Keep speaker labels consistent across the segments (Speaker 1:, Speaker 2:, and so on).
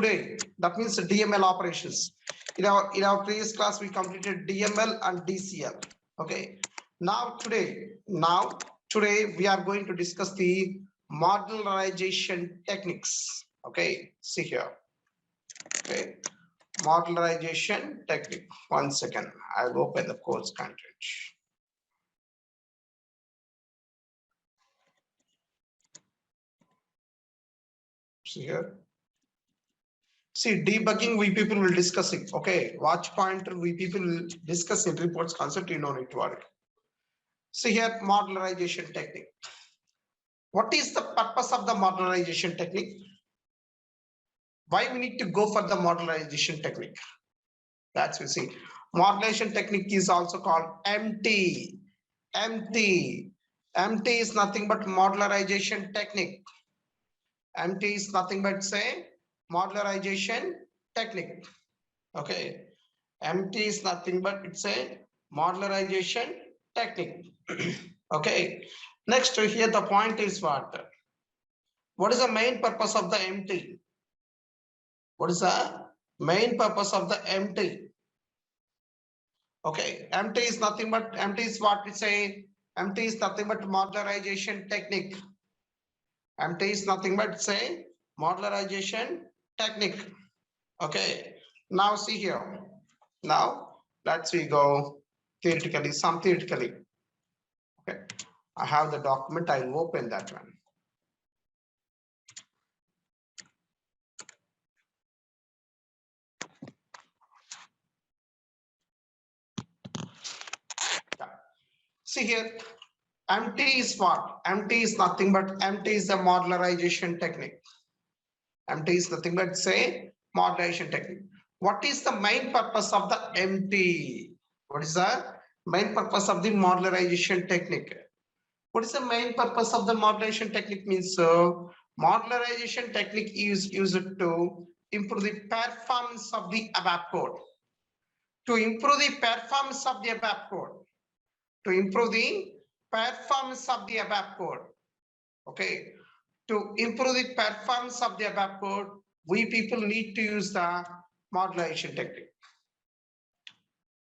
Speaker 1: today, that means DML operations. In our previous class, we completed DML and DCL. Okay. Now today we are going to discuss the modularization techniques. Okay. See here. Okay. Modularization technique. 1 second. I'll open the course content. See here. See, debugging, we people will discuss it. Okay. Watch pointer, we people will discuss it. Reports concept, you don't need to worry. See here, modularization technique. What is the purpose of the modularization technique? Why we need to go for the modularization technique? That's we see. Modularization technique is also called MT. MT is nothing but modularization technique. MT is nothing but say modularization technique. Okay. MT is nothing but it's a modularization technique. Okay. Next here the point is what? What is the main purpose of the MT? What is the main purpose of the MT? Okay, MT is nothing but MT is what we say. MT is nothing but modularization technique. MT is nothing but say modularization technique. Okay, now see here. Now let's we go theoretically, some theoretically. Okay, I have the document. I'll open that one. See here, MT is what? MT is nothing but MT is the modularization technique. MT is nothing but say modularization technique. What is the main purpose of the MT? What is the main purpose of the modularization technique? What is the main purpose of the modularization technique means? Modularization technique is used to improve the performance of the above code. To improve the performance of the above code. To improve the performance of the above code. Okay. To improve the performance of the above code, we people need to use the modularization technique.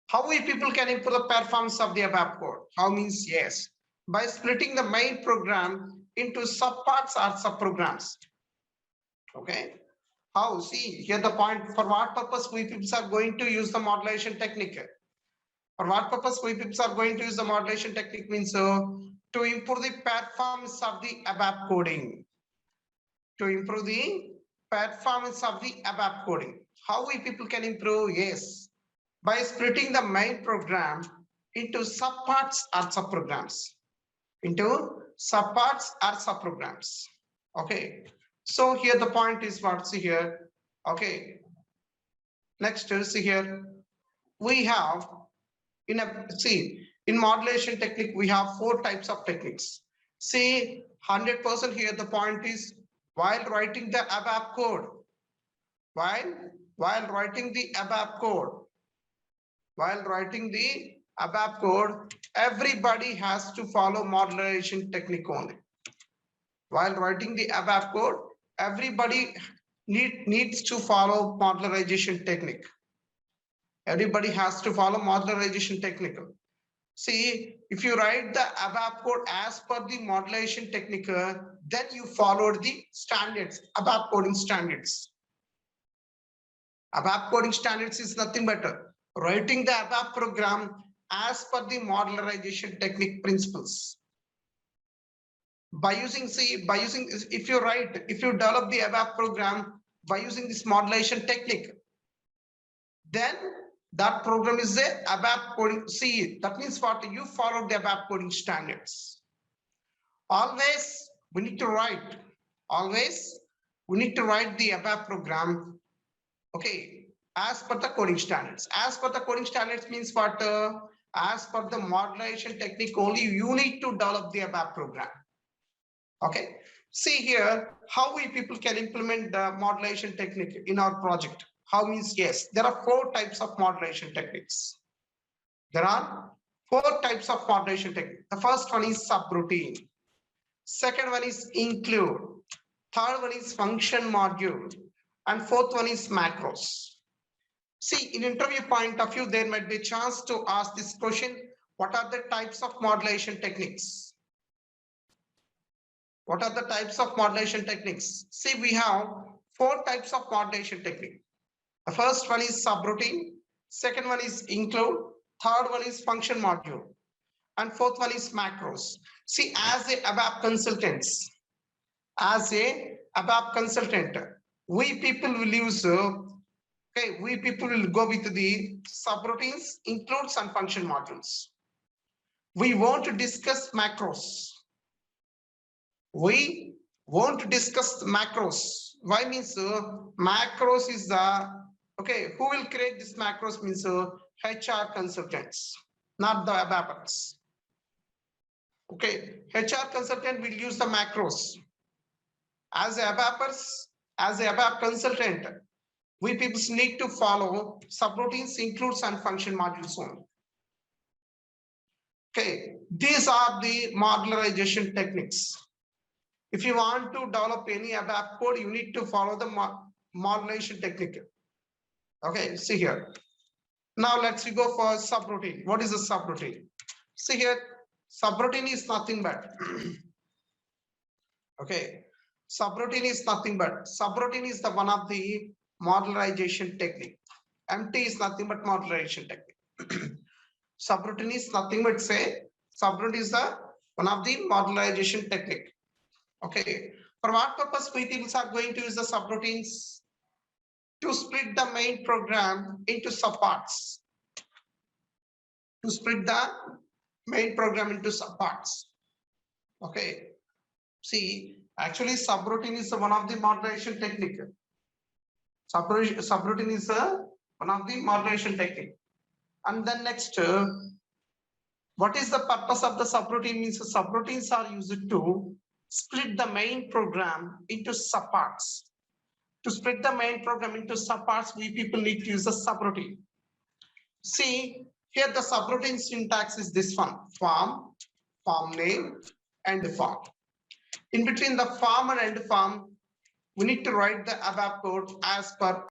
Speaker 1: How we people can improve the performance of the above code? How means yes, by splitting the main program into subparts or subprograms. Okay. How? See here the point. For what purpose we people are going to use the modulation technique? For what purpose we people are going to use the modulation technique means to improve the performance of the above coding. To improve the performance of the above coding. How we people can improve? Yes, by splitting the main program into subparts or subprograms. Into subparts or subprograms. Okay. So here the point is what? See here. Okay. Next, see here. We have in modulation technique, we have 4 types of techniques. See, 100% here the point is while writing the above code, while writing the above code, everybody has to follow modularization technique only. While writing the above code, everybody needs to follow modularization technique. Everybody has to follow modularization technique. See, if you write the above code as per the modulation technique, then you followed the standards, above coding standards. Above coding standards is nothing but writing the above program as per the modularization technique principles. If you develop the above program by using this modulation technique, then that program is the above coding. See, that means what? You follow the above coding standards. Always we need to write the above program, okay, as per the coding standards. As per the coding standards means what? As per the modulation technique only, you need to develop the above program. Okay. See here how we people can implement the modulation technique in our project. How means yes, there are 4 types of modulation techniques. There are 4 types of modulation technique. The first one is subroutine. Second one is include. Third one is function module. And fourth one is macros. See, in interview point of view, there might be a chance to ask this question: what are the types of modulation techniques? What are the types of modulation techniques? See, we have 4 types of modulation technique. The first one is subroutine, second one is include, third one is function module, and fourth one is macros. See, as a ABAP consultants, we people will use, we people will go with the subroutines, includes, and function modules. We want to discuss macros. We want to discuss macros. Why means macros is the, who will create this macros means HR consultants, not the ABAPers. HR consultant will use the macros. As ABAPers, as a ABAP consultant, we people need to follow subroutines, includes, and function modules only. These are the modularization techniques. If you want to develop any ABAP code, you need to follow the modulation technique. See here. Now let's go for subroutine. What is a subroutine? See here, subroutine is nothing but subroutine is nothing but subroutine is the one of the modularization technique. MT is nothing but modularization technique. Subroutine is nothing but subroutine is the one of the modularization technique. For what purpose we people are going to use the subroutines? To split the main program into subparts. To split the main program into subparts. See, actually subroutine is one of the modulation technique. Subroutine is one of the modulation technique. And then next, what is the purpose of the subroutine? Means the subroutines are used to split the main program into subparts. To split the main program into subparts, we people need to use a subroutine. See, here the subroutine syntax is this one: form, form name, and form. In between the form and end form, we need to write the ABAP code as per